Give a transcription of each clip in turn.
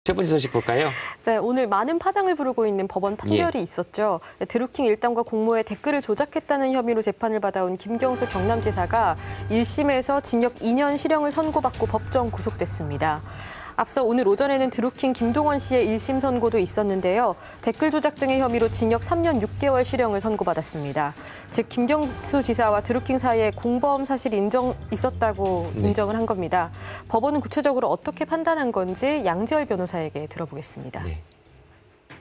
첫 번째 소식 볼까요? 네, 오늘 많은 파장을 부르고 있는 법원 판결이 있었죠. 드루킹 일당과 공모에 댓글을 조작했다는 혐의로 재판을 받아온 김경수 경남지사가 1심에서 징역 2년 실형을 선고받고 법정 구속됐습니다. 앞서 오늘 오전에는 드루킹 김동원 씨의 1심 선고도 있었는데요. 댓글 조작 등의 혐의로 징역 3년 6개월 실형을 선고받았습니다. 즉 김경수 지사와 드루킹 사이에 공범 사실이 있었다고 인정을 한 겁니다. 법원은 구체적으로 어떻게 판단한 건지 양지열 변호사에게 들어보겠습니다. 네.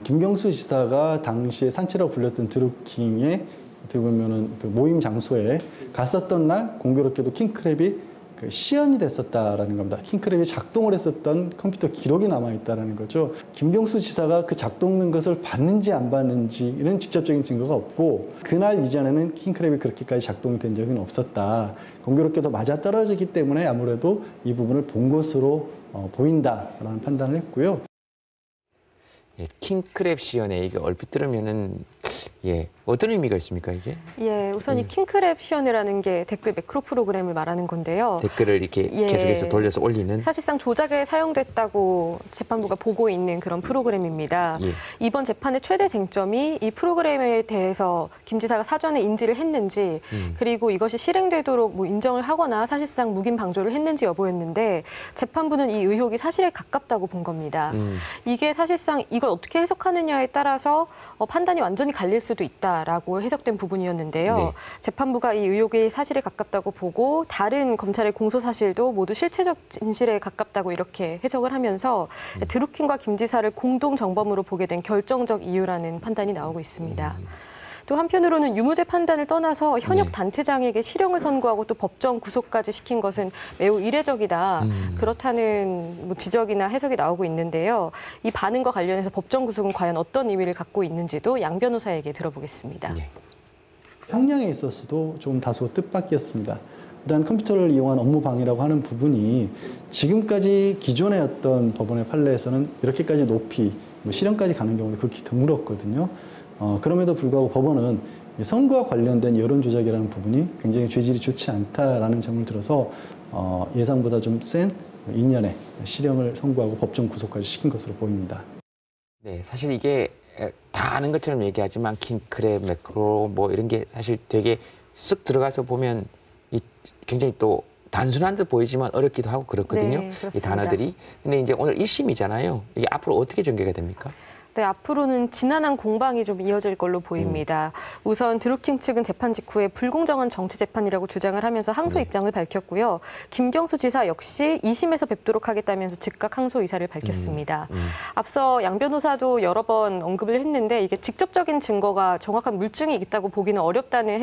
김경수 지사가 당시에 산채라고 불렸던 드루킹의 어떻게 보면은 그 모임 장소에 갔었던 날 공교롭게도 킹크랩이 시연이 됐었다라는 겁니다. 킹크랩이 작동을 했었던 컴퓨터 기록이 남아있다는 거죠. 김경수 지사가 그 작동된 것을 봤는지 안 봤는지는 직접적인 증거가 없고 그날 이전에는 킹크랩이 그렇게까지 작동이 된 적은 없었다. 공교롭게도 맞아떨어지기 때문에 아무래도 이 부분을 본 것으로 보인다라는 판단을 했고요. 예, 킹크랩 시연에 이게 얼핏 들으면은 어떤 의미가 있습니까, 이게? 예, 우선 이 킹크랩 시연이라는 게 댓글 매크로 프로그램을 말하는 건데요. 댓글을 이렇게 계속해서 돌려서 올리는? 사실상 조작에 사용됐다고 재판부가 보고 있는 그런 프로그램입니다. 예. 이번 재판의 최대 쟁점이 이 프로그램에 대해서 김 지사가 사전에 인지를 했는지 그리고 이것이 실행되도록 인정을 하거나 사실상 묵인 방조를 했는지 여부였는데 재판부는 이 의혹이 사실에 가깝다고 본 겁니다. 이게 사실상 이걸 어떻게 해석하느냐에 따라서 판단이 완전히 갈릴 수도 있다라고 해석된 부분이었는데요. 네. 재판부가 이 의혹이 사실에 가깝다고 보고 다른 검찰의 공소 사실도 모두 실체적 진실에 가깝다고 이렇게 해석을 하면서 드루킹과 김 지사를 공동 정범으로 보게 된 결정적 이유라는 판단이 나오고 있습니다. 또 한편으로는 유무죄 판단을 떠나서 현역 단체장에게 실형을 선고하고 또 법정 구속까지 시킨 것은 매우 이례적이다. 그렇다는 지적이나 해석이 나오고 있는데요. 이 반응과 관련해서 법정 구속은 과연 어떤 의미를 갖고 있는지도 양 변호사에게 들어보겠습니다. 네. 형량에 있어서도 좀 다소 뜻밖이었습니다. 일단 컴퓨터를 이용한 업무 방해라고 하는 부분이 지금까지 기존의 어떤 법원의 판례에서는 이렇게까지 높이 실형까지 가는 경우도 극히 드물었거든요. 그럼에도 불구하고 법원은 선거와 관련된 여론 조작이라는 부분이 굉장히 죄질이 좋지 않다라는 점을 들어서 예상보다 좀 센 2년의 실형을 선고하고 법정 구속까지 시킨 것으로 보입니다. 네, 사실 이게 다 아는 것처럼 얘기하지만 킹크랩, 매크로 뭐 이런 게 사실 되게 쓱 들어가서 보면 굉장히 또 단순한 듯 보이지만 어렵기도 하고 그렇거든요. 네, 이 단어들이. 근데 이제 오늘 1심이잖아요. 이게 앞으로 어떻게 전개가 됩니까? 네, 앞으로는 지난한 공방이 좀 이어질 걸로 보입니다. 우선 드루킹 측은 재판 직후에 불공정한 정치 재판이라고 주장을 하면서 항소 입장을 밝혔고요. 김경수 지사 역시 2심에서 뵙도록 하겠다면서 즉각 항소 의사를 밝혔습니다. 앞서 양 변호사도 여러 번 언급을 했는데 이게 직접적인 증거가 정확한 물증이 있다고 보기는 어렵다는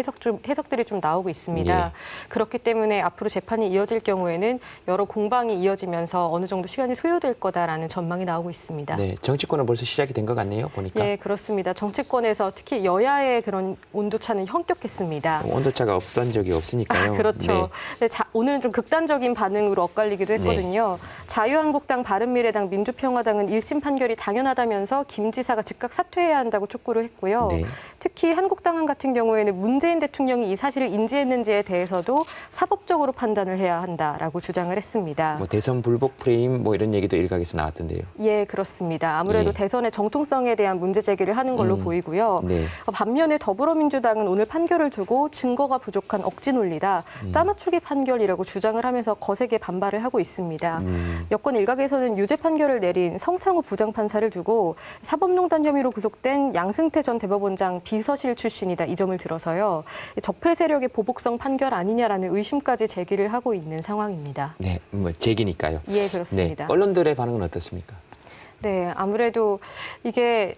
해석들이 좀 나오고 있습니다. 그렇기 때문에 앞으로 재판이 이어질 경우에는 여러 공방이 이어지면서 어느 정도 시간이 소요될 거다라는 전망이 나오고 있습니다. 네, 정치권은 벌써 시작이 된 것 같네요, 보니까. 예, 그렇습니다. 정치권에서 특히 여야의 그런 온도차는 현격했습니다. 온도차가 없었던 적이 없으니까요. 그렇죠. 네. 오늘은 좀 극단적인 반응으로 엇갈리기도 했거든요. 자유한국당, 바른미래당, 민주평화당은 1심 판결이 당연하다면서 김 지사가 즉각 사퇴해야 한다고 촉구를 했고요. 특히 한국당 같은 경우에는 문재인 대통령이 이 사실을 인지했는지에 대해서도 사법적으로 판단을 해야 한다라고 주장을 했습니다. 뭐 대선 불복 프레임 뭐 이런 얘기도 일각에서 나왔던데요. 예, 그렇습니다. 아무래도 대선의 정통성에 대한 문제 제기를 하는 걸로 보이고요. 반면에 더불어민주당은 오늘 판결을 두고 증거가 부족한 억지 논리다, 짜맞추기 판결이라고 주장을 하면서 거세게 반발을 하고 있습니다. 여권 일각에서는 유죄 판결을 내린 성창호 부장판사를 두고 사법농단 혐의로 구속된 양승태 전 대법원장 비서실 출신이다, 이 점을 들어서요. 적폐 세력의 보복성 판결 아니냐라는 의심까지 제기를 하고 있는 상황입니다. 네, 뭐 제기니까요. 예, 그렇습니다. 네, 언론들의 반응은 어떻습니까? 네, 아무래도 이게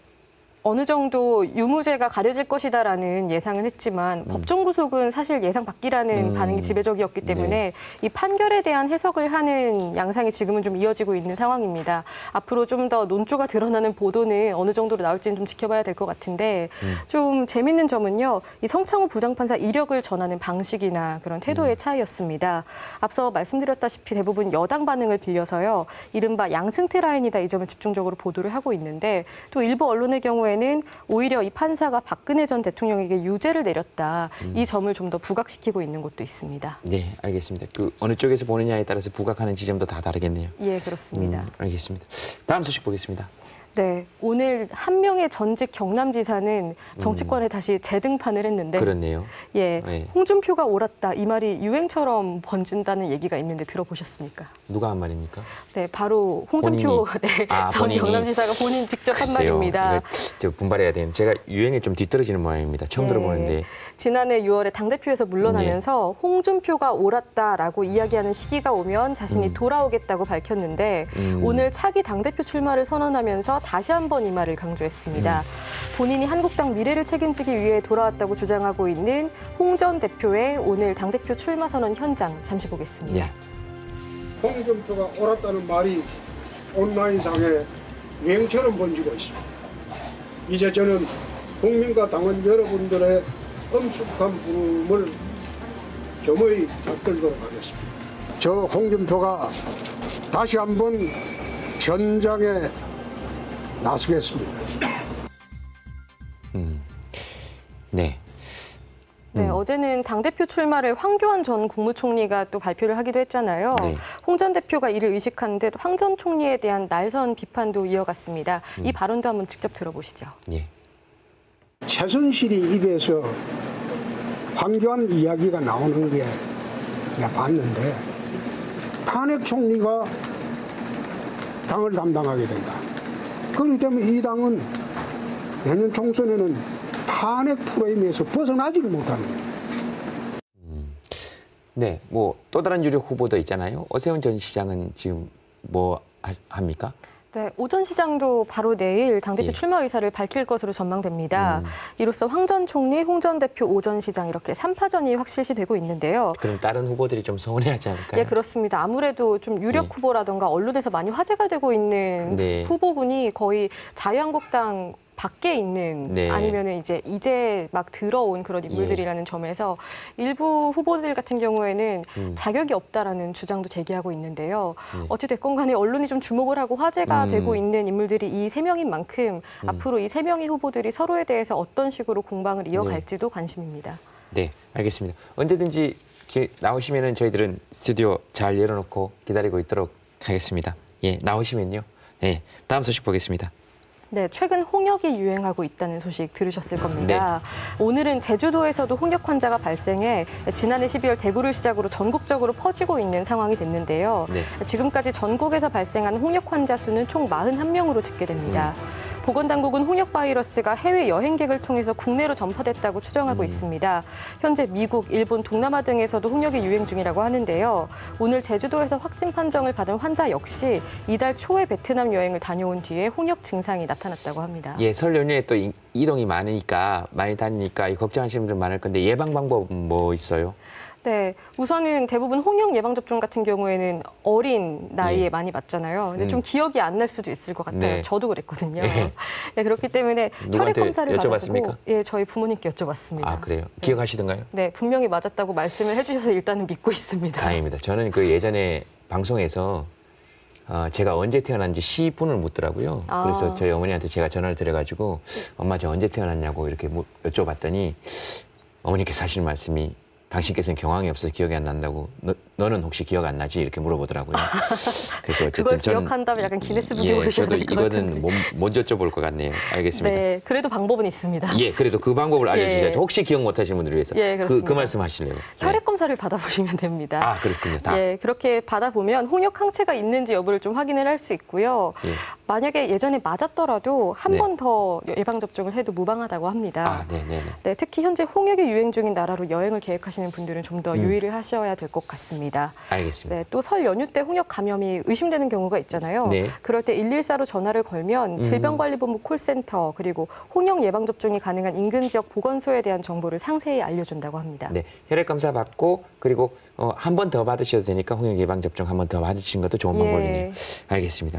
어느 정도 유무죄가 가려질 것이다라는 예상은 했지만 법정 구속은 사실 예상 밖이라는 반응이 지배적이었기 때문에 이 판결에 대한 해석을 하는 양상이 지금은 좀 이어지고 있는 상황입니다. 앞으로 좀 더 논조가 드러나는 보도는 어느 정도로 나올지는 좀 지켜봐야 될 것 같은데 좀 재밌는 점은요. 이 성창호 부장판사 이력을 전하는 방식이나 그런 태도의 차이였습니다. 앞서 말씀드렸다시피 대부분 여당 반응을 빌려서요. 이른바 양승태 라인이다, 이 점을 집중적으로 보도를 하고 있는데 또 일부 언론의 경우에는 경우에는 오히려 이 판사가 박근혜 전 대통령에게 유죄를 내렸다. 이 점을 좀 더 부각시키고 있는 곳도 있습니다. 네, 알겠습니다. 그 어느 쪽에서 보느냐에 따라서 부각하는 지점도 다 다르겠네요. 예, 그렇습니다. 알겠습니다. 다음 소식 보겠습니다. 네, 오늘 한 명의 전직 경남지사는 정치권에 다시 재등판을 했는데 그렇네요. 예, 네. 홍준표가 옳았다. 이 말이 유행처럼 번진다는 얘기가 있는데 들어보셨습니까? 누가 한 말입니까? 네, 바로 홍준표 전 본인이. 경남지사가 본인 직접 한 글쎄요, 말입니다. 이거 저 분발해야 되는. 제가 유행에 좀 뒤떨어지는 모양입니다. 처음 네. 들어보는데. 지난해 6월에 당대표에서 물러나면서 홍준표가 옳았다라고 이야기하는 시기가 오면 자신이 돌아오겠다고 밝혔는데 오늘 차기 당대표 출마를 선언하면서 다시 한번 이 말을 강조했습니다. 본인이 한국당 미래를 책임지기 위해 돌아왔다고 주장하고 있는 홍 전 대표의 오늘 당대표 출마 선언 현장 잠시 보겠습니다. 네. 홍준표가 옳았다는 말이 온라인상에 유행처럼 번지고 있습니다. 이제 저는 국민과 당원 여러분들의 엄숙한 부름을 겸허히 받들도록 하겠습니다. 저 홍준표가 다시 한번 전장에 나서겠습니다. 네. 네, 어제는 당대표 출마를 황교안 전 국무총리가 또 발표를 하기도 했잖아요. 네. 홍 전 대표가 이를 의식한 듯 황 전 총리에 대한 날선 비판도 이어갔습니다. 이 발언도 한번 직접 들어보시죠. 예. 최순실이 입에서 황교안 이야기가 나오는 게 내가 봤는데 탄핵 총리가 당을 담당하게 된다. 그렇기 때문에 이 당은 내년 총선에는 탄핵 프레임에서 벗어나지를 못하는 거예요. 네, 뭐 또 다른 유력 후보도 있잖아요. 오세훈 전 시장은 지금 뭐 합니까? 네, 오전 시장도 바로 내일 당대표 예. 출마 의사를 밝힐 것으로 전망됩니다. 이로써 황 전 총리, 홍 전 대표, 오 전 시장 이렇게 3파전이 확실시되고 있는데요. 그럼 다른 후보들이 좀 서운해하지 않을까요? 예, 그렇습니다. 아무래도 좀 유력 네. 후보라던가 언론에서 많이 화제가 되고 있는 네. 후보군이 거의 자유한국당 밖에 있는 네. 아니면은 이제 막 들어온 그런 인물들이라는 점에서 일부 후보들 같은 경우에는 자격이 없다라는 주장도 제기하고 있는데요. 어찌됐건 간에 언론이 좀 주목을 하고 화제가 되고 있는 인물들이 이 세 명인 만큼 앞으로 이 세 명의 후보들이 서로에 대해서 어떤 식으로 공방을 이어갈지도 관심입니다. 네, 알겠습니다. 언제든지 나오시면은 저희들은 스튜디오 잘 열어놓고 기다리고 있도록 하겠습니다. 예, 나오시면요. 네, 다음 소식 보겠습니다. 네, 최근 홍역이 유행하고 있다는 소식 들으셨을 겁니다. 오늘은 제주도에서도 홍역 환자가 발생해 지난해 12월 대구를 시작으로 전국적으로 퍼지고 있는 상황이 됐는데요. 네. 지금까지 전국에서 발생한 홍역 환자 수는 총 41명으로 집계됩니다. 보건당국은 홍역 바이러스가 해외 여행객을 통해서 국내로 전파됐다고 추정하고 있습니다. 현재 미국, 일본, 동남아 등에서도 홍역이 유행 중이라고 하는데요. 오늘 제주도에서 확진 판정을 받은 환자 역시 이달 초에 베트남 여행을 다녀온 뒤에 홍역 증상이 나타났다고 합니다. 예, 설 연휴에 또 이동이 많이 다니니까 걱정하시는 분들 많을 건데 예방 방법은 뭐 있어요? 네, 우선은 대부분 홍역 예방접종 같은 경우에는 어린 나이에 예. 많이 맞잖아요. 근데 좀 기억이 안 날 수도 있을 것 같아요. 네. 저도 그랬거든요. 예. 네, 그렇기 때문에 혈액 누구한테 검사를 여쭤봤습니까? 받아보고 예, 저희 부모님께 여쭤봤습니다. 아, 그래요? 기억하시던가요? 네, 분명히 맞았다고 말씀을 해주셔서 일단은 믿고 있습니다. 다행입니다. 저는 그 예전에 방송에서 제가 언제 태어난지 시분을 묻더라고요. 아. 그래서 저희 어머니한테 제가 전화를 드려가지고 엄마 저 언제 태어났냐고 이렇게 여쭤봤더니 어머니께서 하시는 말씀이 당신께서는 경황이 없어서 기억이 안 난다고 너는 혹시 기억 안 나지? 이렇게 물어보더라고요. 그래서 어쨌든 그걸 저는 기억한다면 약간 기네스북에 예, 오르셔야 저도 될 것 같은데. 이거는 못 여쭤볼 것 같네요. 알겠습니다. 네, 그래도 방법은 있습니다. 예, 그래도 그 방법을 알려주셔야죠. 예. 혹시 기억 못하시는 분들을 위해서 예, 그 그렇습니다. 말씀 하실래요? 혈액 검사를 받아보시면 됩니다. 아, 그렇군요. 다. 예, 그렇게 받아보면 홍역 항체가 있는지 여부를 좀 확인을 할 수 있고요. 예. 만약에 예전에 맞았더라도 한 네. 번 더 예방접종을 해도 무방하다고 합니다. 아, 네네네. 네, 특히 현재 홍역이 유행 중인 나라로 여행을 계획하시는 분들은 좀 더 유의를 하셔야 될 것 같습니다. 알겠습니다. 네, 또 설 연휴 때 홍역 감염이 의심되는 경우가 있잖아요. 네. 그럴 때 114로 전화를 걸면 질병관리본부 콜센터 그리고 홍역 예방접종이 가능한 인근 지역 보건소에 대한 정보를 상세히 알려준다고 합니다. 네, 혈액 검사 받고 그리고 한 번 더 받으셔도 되니까 홍역 예방 접종 한 번 더 받으시는 것도 좋은 예. 방법이네요. 알겠습니다.